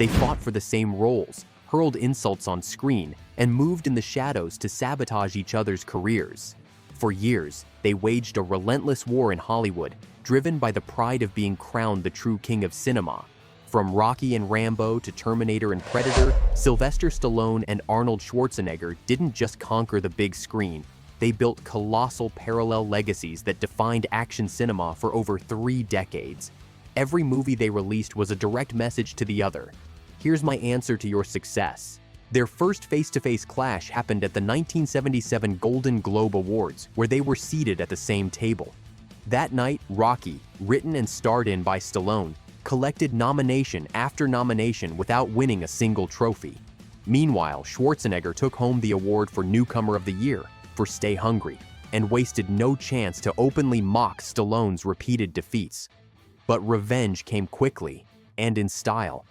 They fought for the same roles, hurled insults on screen, and moved in the shadows to sabotage each other's careers. For years, they waged a relentless war in Hollywood, driven by the pride of being crowned the true king of cinema. From Rocky and Rambo to Terminator and Predator, Sylvester Stallone and Arnold Schwarzenegger didn't just conquer the big screen, they built colossal parallel legacies that defined action cinema for over 3 decades. Every movie they released was a direct message to the other. Here's my answer to your success. Their first face-to-face clash happened at the 1977 Golden Globe Awards, where they were seated at the same table. That night, Rocky, written and starred in by Stallone, collected nomination after nomination without winning a single trophy. Meanwhile, Schwarzenegger took home the award for Newcomer of the Year for Stay Hungry, and wasted no chance to openly mock Stallone's repeated defeats. But revenge came quickly, and in style.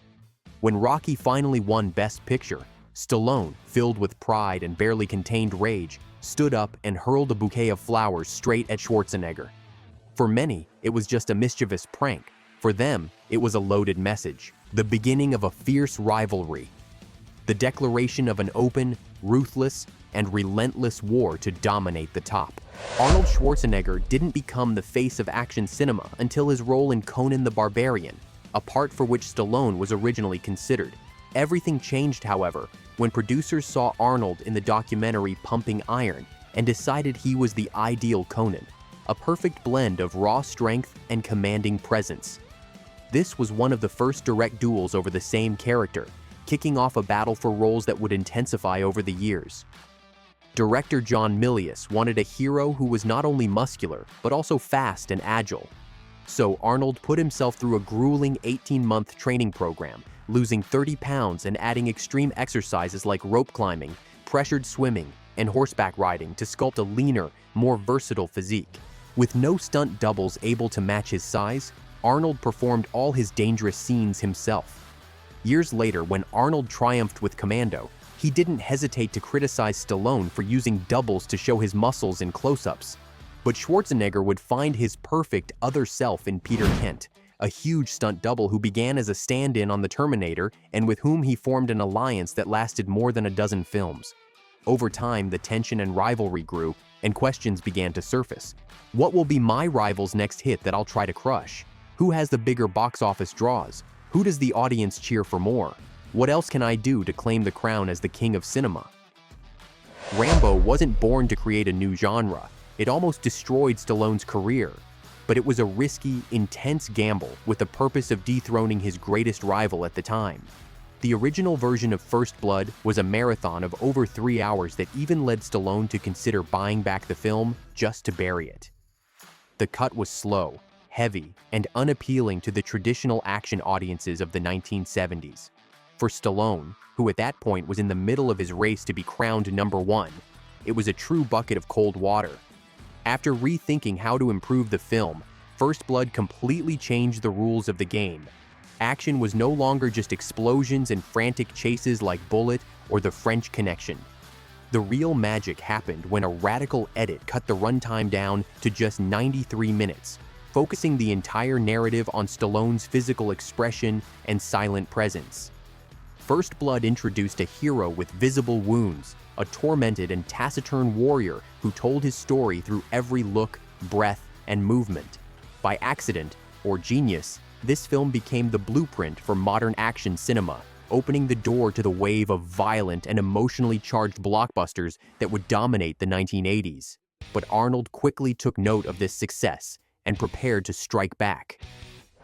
When Rocky finally won Best Picture, Stallone, filled with pride and barely contained rage, stood up and hurled a bouquet of flowers straight at Schwarzenegger. For many, it was just a mischievous prank. For them, it was a loaded message, the beginning of a fierce rivalry. The declaration of an open, ruthless, and relentless war to dominate the top. Arnold Schwarzenegger didn't become the face of action cinema until his role in Conan the Barbarian, a part for which Stallone was originally considered. Everything changed, however, when producers saw Arnold in the documentary Pumping Iron and decided he was the ideal Conan, a perfect blend of raw strength and commanding presence. This was one of the first direct duels over the same character, kicking off a battle for roles that would intensify over the years. Director John Milius wanted a hero who was not only muscular, but also fast and agile. So Arnold put himself through a grueling 18-month training program, losing 30 pounds and adding extreme exercises like rope climbing, pressured swimming, and horseback riding to sculpt a leaner, more versatile physique. With no stunt doubles able to match his size, Arnold performed all his dangerous scenes himself. Years later, when Arnold triumphed with Commando, he didn't hesitate to criticize Stallone for using doubles to show his muscles in close-ups. But Schwarzenegger would find his perfect other self in Peter Kent, a huge stunt double who began as a stand-in on the Terminator and with whom he formed an alliance that lasted more than a dozen films. Over time, the tension and rivalry grew, and questions began to surface. What will be my rival's next hit that I'll try to crush? Who has the bigger box office draws? Who does the audience cheer for more? What else can I do to claim the crown as the king of cinema? Rambo wasn't born to create a new genre. It almost destroyed Stallone's career. But it was a risky, intense gamble with the purpose of dethroning his greatest rival at the time. The original version of First Blood was a marathon of over 3 hours that even led Stallone to consider buying back the film just to bury it. The cut was slow, heavy, and unappealing to the traditional action audiences of the 1970s. For Stallone, who at that point was in the middle of his race to be crowned #1, it was a true bucket of cold water. After rethinking how to improve the film, First Blood completely changed the rules of the game. Action was no longer just explosions and frantic chases like Bullet or The French Connection. The real magic happened when a radical edit cut the runtime down to just 93 minutes, focusing the entire narrative on Stallone's physical expression and silent presence. First Blood introduced a hero with visible wounds, a tormented and taciturn warrior who told his story through every look, breath, and movement. By accident, or genius, this film became the blueprint for modern action cinema, opening the door to the wave of violent and emotionally charged blockbusters that would dominate the 1980s. But Arnold quickly took note of this success and prepared to strike back.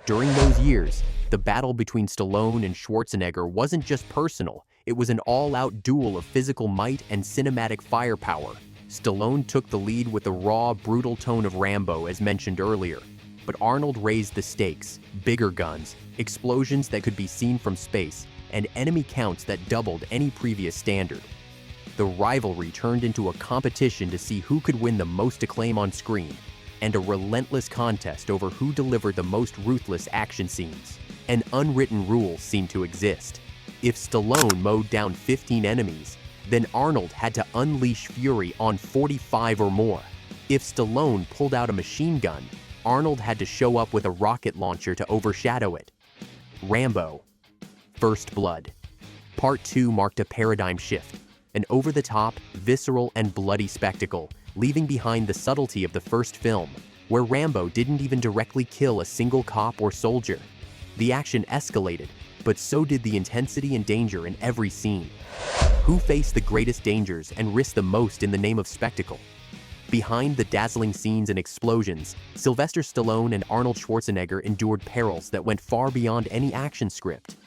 During those years, the battle between Stallone and Schwarzenegger wasn't just personal, it was an all-out duel of physical might and cinematic firepower. Stallone took the lead with the raw, brutal tone of Rambo, as mentioned earlier. But Arnold raised the stakes, bigger guns, explosions that could be seen from space, and enemy counts that doubled any previous standard. The rivalry turned into a competition to see who could win the most acclaim on screen, and a relentless contest over who delivered the most ruthless action scenes. An unwritten rule seemed to exist. If Stallone mowed down 15 enemies, then Arnold had to unleash fury on 45 or more. If Stallone pulled out a machine gun, Arnold had to show up with a rocket launcher to overshadow it. Rambo. First Blood. Part 2 marked a paradigm shift, an over-the-top, visceral, and bloody spectacle, leaving behind the subtlety of the first film, where Rambo didn't even directly kill a single cop or soldier. The action escalated, but so did the intensity and danger in every scene. Who faced the greatest dangers and risked the most in the name of spectacle? Behind the dazzling scenes and explosions, Sylvester Stallone and Arnold Schwarzenegger endured perils that went far beyond any action script.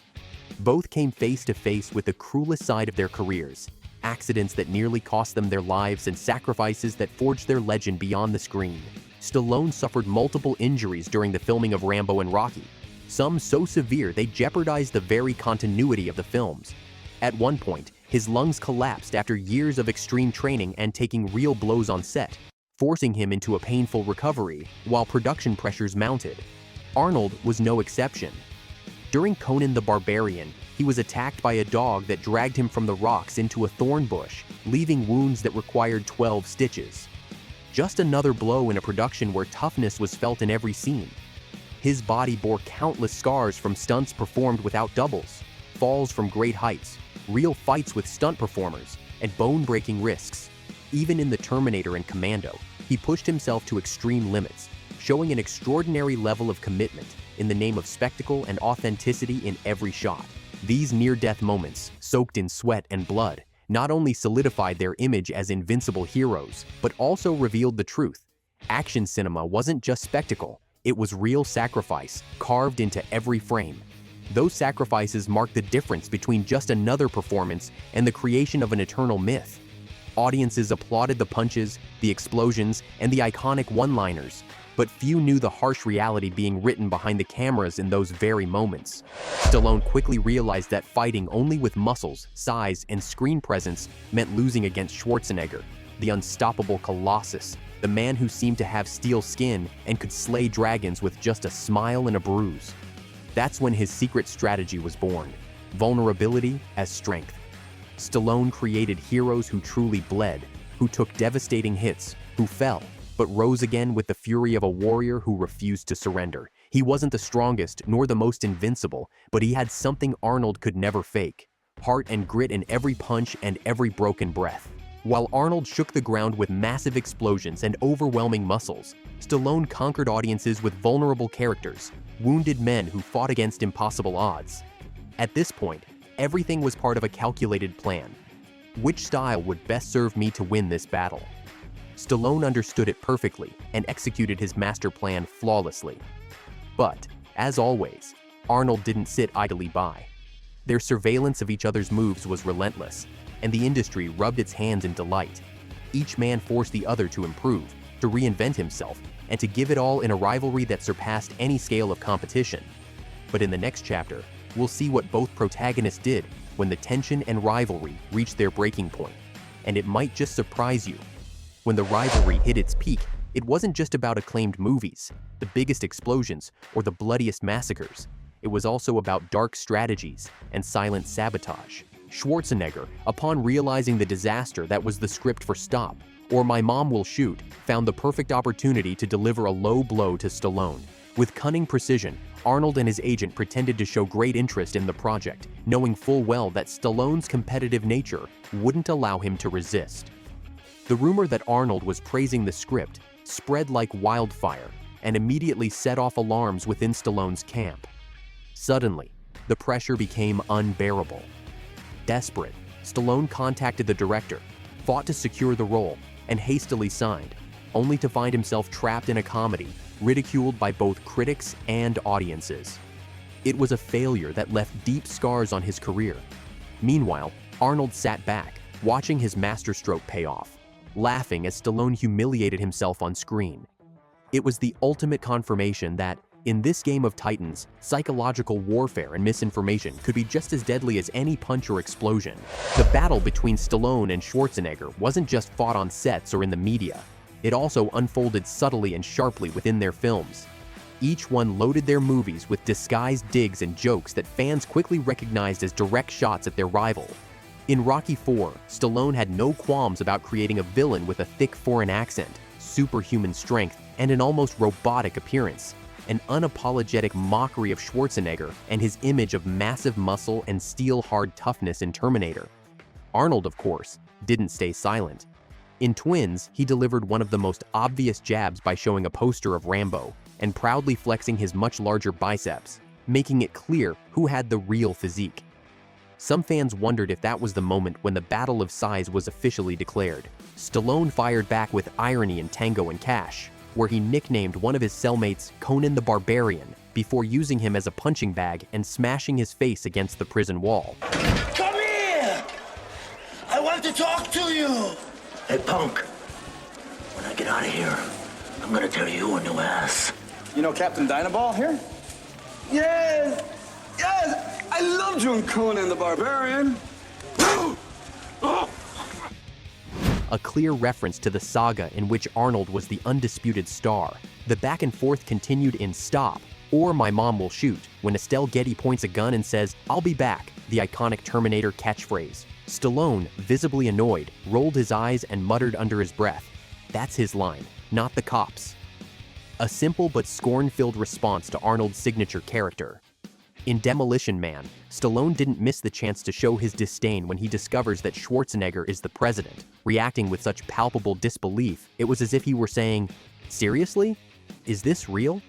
Both came face to face with the cruelest side of their careers, accidents that nearly cost them their lives and sacrifices that forged their legend beyond the screen. Stallone suffered multiple injuries during the filming of Rambo and Rocky, some so severe they jeopardized the very continuity of the films. At one point, his lungs collapsed after years of extreme training and taking real blows on set, forcing him into a painful recovery while production pressures mounted. Arnold was no exception. During Conan the Barbarian, he was attacked by a dog that dragged him from the rocks into a thorn bush, leaving wounds that required 12 stitches. Just another blow in a production where toughness was felt in every scene. His body bore countless scars from stunts performed without doubles, falls from great heights, real fights with stunt performers, and bone-breaking risks. Even in The Terminator and Commando, he pushed himself to extreme limits, showing an extraordinary level of commitment in the name of spectacle and authenticity in every shot. These near-death moments, soaked in sweat and blood, not only solidified their image as invincible heroes, but also revealed the truth. Action cinema wasn't just spectacle, it was real sacrifice, carved into every frame. Those sacrifices marked the difference between just another performance and the creation of an eternal myth. Audiences applauded the punches, the explosions, and the iconic one-liners, but few knew the harsh reality being written behind the cameras in those very moments. Stallone quickly realized that fighting only with muscles, size, and screen presence meant losing against Schwarzenegger, the unstoppable colossus, the man who seemed to have steel skin and could slay dragons with just a smile and a bruise. That's when his secret strategy was born: vulnerability as strength. Stallone created heroes who truly bled, who took devastating hits, who fell, but rose again with the fury of a warrior who refused to surrender. He wasn't the strongest nor the most invincible, but he had something Arnold could never fake: heart and grit in every punch and every broken breath. While Arnold shook the ground with massive explosions and overwhelming muscles, Stallone conquered audiences with vulnerable characters, wounded men who fought against impossible odds. At this point, everything was part of a calculated plan. Which style would best serve me to win this battle? Stallone understood it perfectly and executed his master plan flawlessly. But, as always, Arnold didn't sit idly by. Their surveillance of each other's moves was relentless, and the industry rubbed its hands in delight. Each man forced the other to improve, to reinvent himself, and to give it all in a rivalry that surpassed any scale of competition. But in the next chapter, we'll see what both protagonists did when the tension and rivalry reached their breaking point. And it might just surprise you. When the rivalry hit its peak, it wasn't just about acclaimed movies, the biggest explosions, or the bloodiest massacres. It was also about dark strategies and silent sabotage. Schwarzenegger, upon realizing the disaster that was the script for Stop, or My Mom Will Shoot, found the perfect opportunity to deliver a low blow to Stallone. With cunning precision, Arnold and his agent pretended to show great interest in the project, knowing full well that Stallone's competitive nature wouldn't allow him to resist. The rumor that Arnold was praising the script spread like wildfire and immediately set off alarms within Stallone's camp. Suddenly, the pressure became unbearable. Desperate, Stallone contacted the director, fought to secure the role, and hastily signed, only to find himself trapped in a comedy, ridiculed by both critics and audiences. It was a failure that left deep scars on his career. Meanwhile, Arnold sat back, watching his masterstroke pay off, laughing as Stallone humiliated himself on screen. It was the ultimate confirmation that, in this game of titans, psychological warfare and misinformation could be just as deadly as any punch or explosion. The battle between Stallone and Schwarzenegger wasn't just fought on sets or in the media. It also unfolded subtly and sharply within their films. Each one loaded their movies with disguised digs and jokes that fans quickly recognized as direct shots at their rival. In Rocky IV, Stallone had no qualms about creating a villain with a thick foreign accent, superhuman strength, and an almost robotic appearance. an unapologetic mockery of Schwarzenegger and his image of massive muscle and steel-hard toughness in Terminator. Arnold, of course, didn't stay silent. In Twins, he delivered one of the most obvious jabs by showing a poster of Rambo and proudly flexing his much larger biceps, making it clear who had the real physique. Some fans wondered if that was the moment when the battle of size was officially declared. Stallone fired back with irony in Tango and Cash, where he nicknamed one of his cellmates Conan the Barbarian before using him as a punching bag and smashing his face against the prison wall. Come here! I want to talk to you! Hey, punk. When I get out of here, I'm gonna tear you a new ass. You know Captain Dynaball here? Yes! Yes! I loved you in Conan the Barbarian! A clear reference to the saga in which Arnold was the undisputed star. The back and forth continued in Stop, or My Mom Will Shoot, when Estelle Getty points a gun and says, "I'll be back," the iconic Terminator catchphrase. Stallone, visibly annoyed, rolled his eyes and muttered under his breath, "That's his line, not the cops." A simple but scorn-filled response to Arnold's signature character. In Demolition Man, Stallone didn't miss the chance to show his disdain when he discovers that Schwarzenegger is the president. Reacting with such palpable disbelief, it was as if he were saying, "Seriously? Is this real?"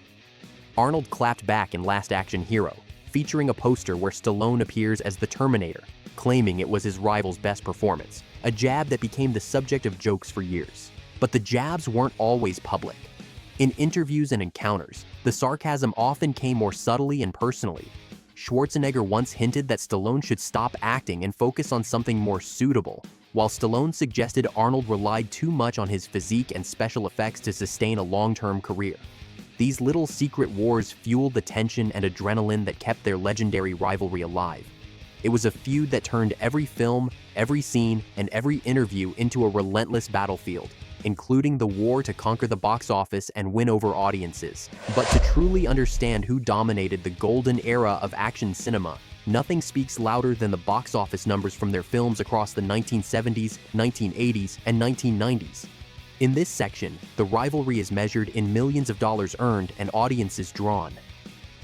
Arnold clapped back in Last Action Hero, featuring a poster where Stallone appears as the Terminator, claiming it was his rival's best performance, a jab that became the subject of jokes for years. But the jabs weren't always public. In interviews and encounters, the sarcasm often came more subtly and personally. Schwarzenegger once hinted that Stallone should stop acting and focus on something more suitable, while Stallone suggested Arnold relied too much on his physique and special effects to sustain a long-term career. These little secret wars fueled the tension and adrenaline that kept their legendary rivalry alive. It was a feud that turned every film, every scene, and every interview into a relentless battlefield, including the war to conquer the box office and win over audiences. But to truly understand who dominated the golden era of action cinema, nothing speaks louder than the box office numbers from their films across the 1970s, 1980s, and 1990s. In this section, the rivalry is measured in millions of dollars earned and audiences drawn.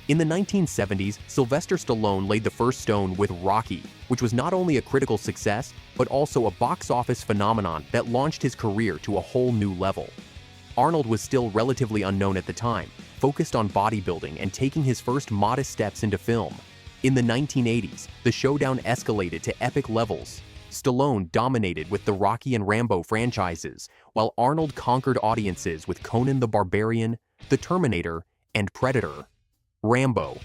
In the 1970s, Sylvester Stallone laid the first stone with Rocky, which was not only a critical success, but also a box office phenomenon that launched his career to a whole new level. Arnold was still relatively unknown at the time, focused on bodybuilding and taking his first modest steps into film. In the 1980s, the showdown escalated to epic levels. Stallone dominated with the Rocky and Rambo franchises, while Arnold conquered audiences with Conan the Barbarian, The Terminator, and Predator. Rambo.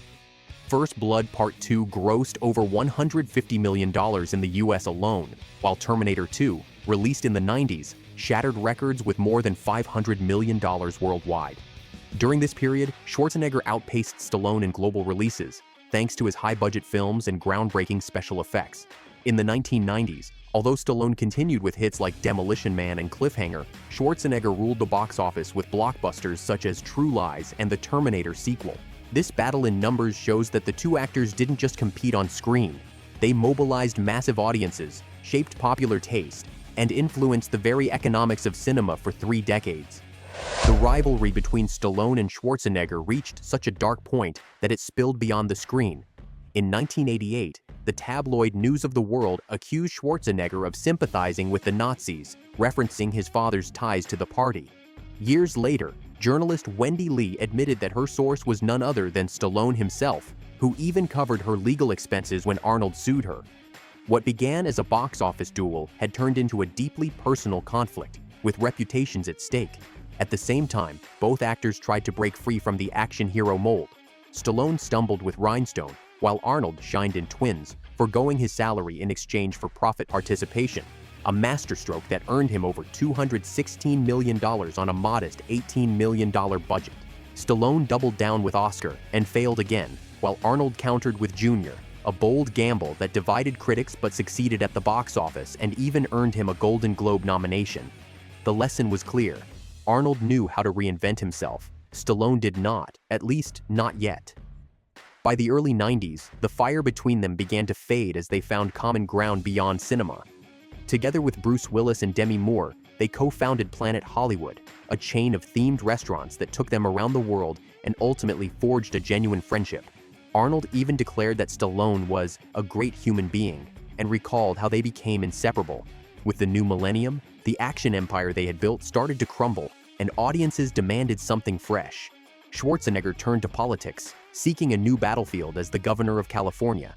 First Blood Part 2 grossed over $150 million in the US alone, while Terminator 2, released in the 90s, shattered records with more than $500 million worldwide. During this period, Schwarzenegger outpaced Stallone in global releases, thanks to his high-budget films and groundbreaking special effects. In the 1990s, although Stallone continued with hits like Demolition Man and Cliffhanger, Schwarzenegger ruled the box office with blockbusters such as True Lies and the Terminator sequel. This battle in numbers shows that the two actors didn't just compete on screen. They mobilized massive audiences, shaped popular taste, and influenced the very economics of cinema for 3 decades. The rivalry between Stallone and Schwarzenegger reached such a dark point that it spilled beyond the screen. In 1988, the tabloid News of the World accused Schwarzenegger of sympathizing with the Nazis, referencing his father's ties to the party. Years later, journalist Wendy Lee admitted that her source was none other than Stallone himself, who even covered her legal expenses when Arnold sued her. What began as a box office duel had turned into a deeply personal conflict, with reputations at stake. At the same time, both actors tried to break free from the action hero mold. Stallone stumbled with Rhinestone, while Arnold shined in Twins, forgoing his salary in exchange for profit participation, a masterstroke that earned him over $216 million on a modest $18 million budget. Stallone doubled down with Oscar and failed again, while Arnold countered with Junior, a bold gamble that divided critics but succeeded at the box office and even earned him a Golden Globe nomination. The lesson was clear. Arnold knew how to reinvent himself. Stallone did not, at least not yet. By the early 90s, the fire between them began to fade as they found common ground beyond cinema. Together with Bruce Willis and Demi Moore, they co-founded Planet Hollywood, a chain of themed restaurants that took them around the world and ultimately forged a genuine friendship. Arnold even declared that Stallone was a great human being and recalled how they became inseparable. With the new millennium, the action empire they had built started to crumble, and audiences demanded something fresh. Schwarzenegger turned to politics, seeking a new battlefield as the governor of California.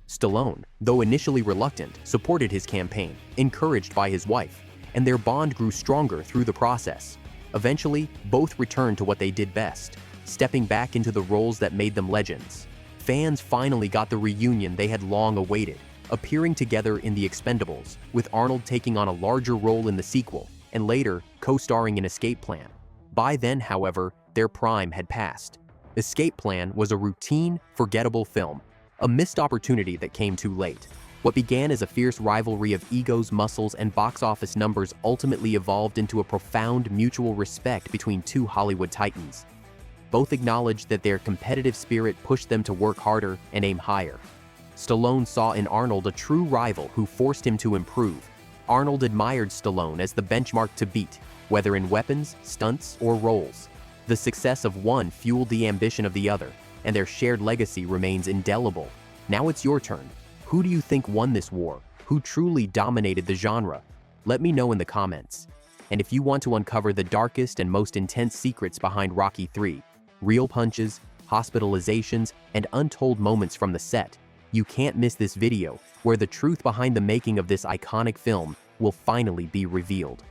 Stallone, though initially reluctant, supported his campaign, encouraged by his wife, and their bond grew stronger through the process. Eventually, both returned to what they did best, stepping back into the roles that made them legends. Fans finally got the reunion they had long awaited, appearing together in The Expendables, with Arnold taking on a larger role in the sequel, and later co-starring in Escape Plan. By then, however, their prime had passed. Escape Plan was a routine, forgettable film, a missed opportunity that came too late. What began as a fierce rivalry of egos, muscles, and box office numbers ultimately evolved into a profound mutual respect between two Hollywood titans. Both acknowledged that their competitive spirit pushed them to work harder and aim higher. Stallone saw in Arnold a true rival who forced him to improve. Arnold admired Stallone as the benchmark to beat, whether in weapons, stunts, or roles. The success of one fueled the ambition of the other, and their shared legacy remains indelible. Now it's your turn. Who do you think won this war? Who truly dominated the genre? Let me know in the comments. And if you want to uncover the darkest and most intense secrets behind Rocky III, real punches, hospitalizations, and untold moments from the set, you can't miss this video, where the truth behind the making of this iconic film will finally be revealed.